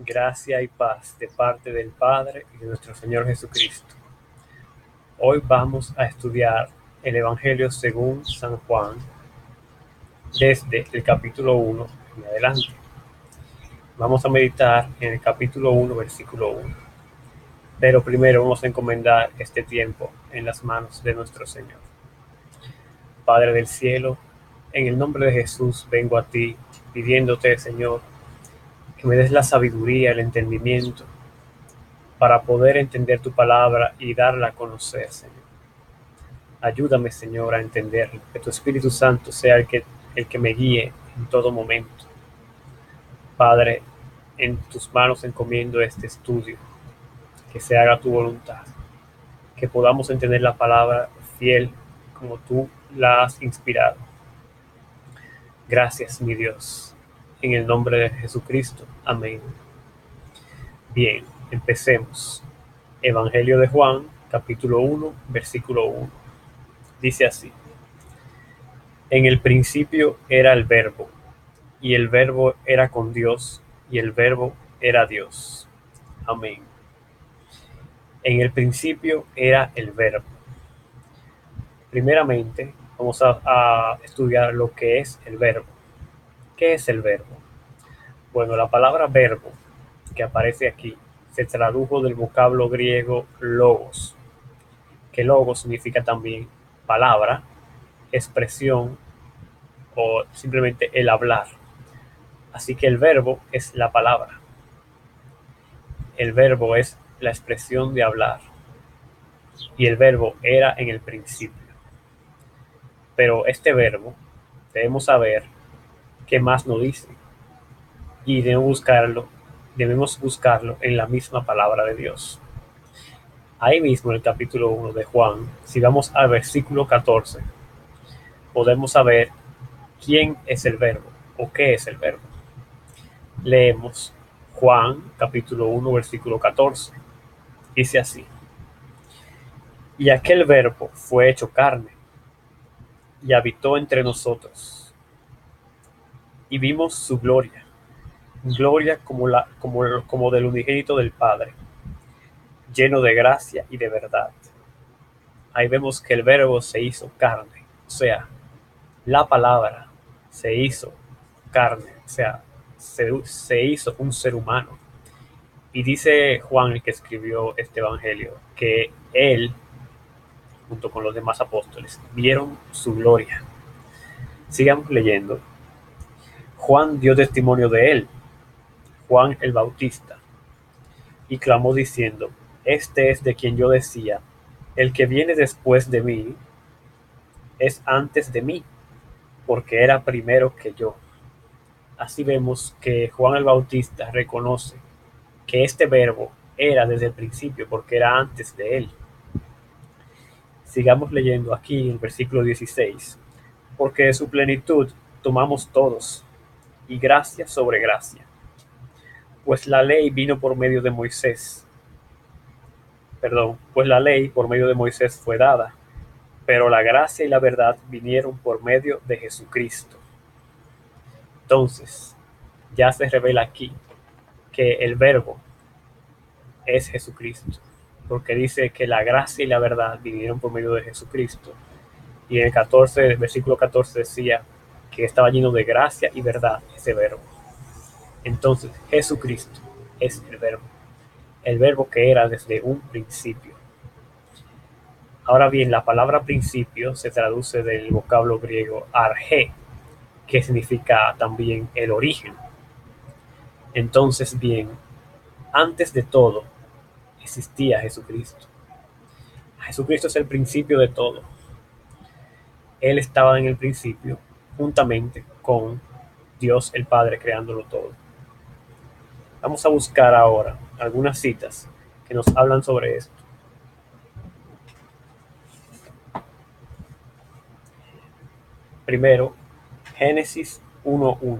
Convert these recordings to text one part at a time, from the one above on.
Gracia y paz de parte del Padre y de nuestro Señor Jesucristo. Hoy vamos a estudiar el Evangelio según San Juan, desde el capítulo 1 en adelante. Vamos a meditar en el capítulo 1, versículo 1. Pero primero vamos a encomendar este tiempo en las manos de nuestro Señor. Padre del cielo, en el nombre de Jesús vengo a ti pidiéndote, Señor, que me des la sabiduría, el entendimiento, para poder entender tu palabra y darla a conocer, Señor. Ayúdame, Señor, a entender, que tu Espíritu Santo sea el que me guíe en todo momento. Padre, en tus manos encomiendo este estudio, que se haga tu voluntad, que podamos entender la palabra fiel como tú la has inspirado. Gracias, mi Dios, en el nombre de Jesucristo. Amén. Bien, empecemos. Evangelio de Juan, capítulo 1, versículo 1. Dice así: En el principio era el Verbo, y el Verbo era con Dios, y el Verbo era Dios. Amén. En el principio era el Verbo. Primeramente, vamos a estudiar lo que es el Verbo. ¿Qué es el Verbo? Bueno, la palabra verbo que aparece aquí se tradujo del vocablo griego logos, que logos significa también palabra, expresión o simplemente el hablar. Así que el verbo es la palabra. El verbo es la expresión de hablar. Y el verbo era en el principio. Pero este verbo debemos saber qué más nos dice. Y debemos buscarlo en la misma palabra de Dios. Ahí mismo en el capítulo 1 de Juan, si vamos al versículo 14, podemos saber quién es el verbo o qué es el verbo. Leemos Juan capítulo 1 versículo 14. Dice así: Y aquel verbo fue hecho carne y habitó entre nosotros, y vimos su gloria, gloria como del unigénito del Padre, lleno de gracia y de verdad. Ahí vemos que el verbo se hizo carne, o sea, la palabra se hizo carne, o sea, se hizo un ser humano. Y dice Juan, el que escribió este evangelio, que él, junto con los demás apóstoles, vieron su gloria. Sigamos leyendo. Juan dio testimonio de él, Juan el Bautista, y clamó diciendo: Este es de quien yo decía, el que viene después de mí es antes de mí, porque era primero que yo. Así vemos que Juan el Bautista reconoce que este verbo era desde el principio, porque era antes de él. Sigamos leyendo aquí en el versículo 16. Porque de su plenitud tomamos todos, y gracia sobre gracia. Pues la ley vino por medio de Moisés. Pues la ley por medio de Moisés fue dada, pero la gracia y la verdad vinieron por medio de Jesucristo. Entonces, ya se revela aquí que el verbo es Jesucristo, porque dice que la gracia y la verdad vinieron por medio de Jesucristo. Y en el versículo 14 decía que estaba lleno de gracia y verdad ese verbo. Entonces, Jesucristo es el verbo que era desde un principio. Ahora bien, la palabra principio se traduce del vocablo griego arge, que significa también el origen. Entonces, bien, antes de todo existía Jesucristo. Jesucristo es el principio de todo. Él estaba en el principio juntamente con Dios el Padre creándolo todo. Vamos a buscar ahora algunas citas que nos hablan sobre esto. Primero, Génesis 1.1.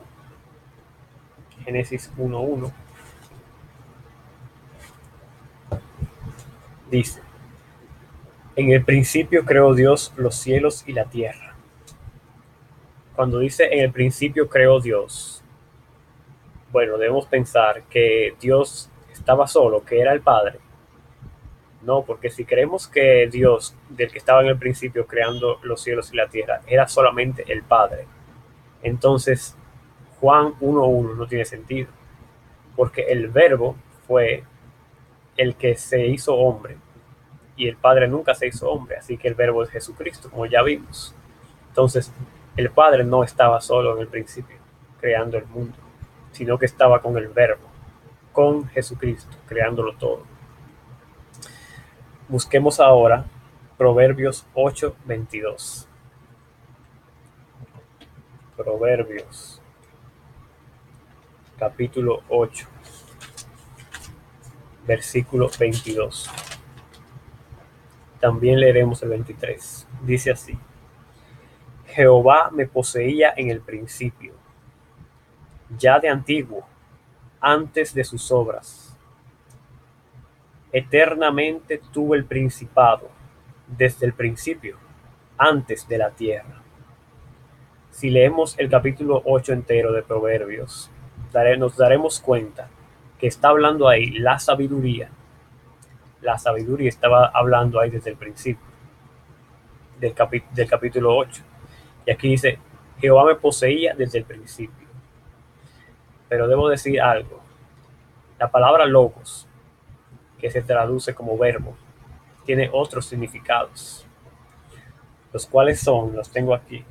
Génesis 1.1 dice: En el principio creó Dios los cielos y la tierra. Cuando dice en el principio creó Dios, Bueno, debemos pensar que Dios estaba solo, que era el Padre. No, porque si creemos que Dios, del que estaba en el principio creando los cielos y la tierra, era solamente el Padre, entonces Juan 1:1 no tiene sentido, porque el Verbo fue el que se hizo hombre y el Padre nunca se hizo hombre, así que el Verbo es Jesucristo, como ya vimos. Entonces, el Padre no estaba solo en el principio creando el mundo, sino que estaba con el Verbo, con Jesucristo, creándolo todo. Busquemos ahora Proverbios 8:22. Proverbios, capítulo 8, versículo 22. También leeremos el 23. Dice así: Jehová me poseía en el principio, ya de antiguo, antes de sus obras. Eternamente tuvo el principado, desde el principio, antes de la tierra. Si leemos el capítulo 8 entero de Proverbios, nos daremos cuenta que está hablando ahí la sabiduría. La sabiduría estaba hablando ahí desde el principio del capítulo 8. Y aquí dice, Jehová me poseía desde el principio. Pero debo decir algo. La palabra logos, que se traduce como verbo, tiene otros significados, los cuales son, los tengo aquí.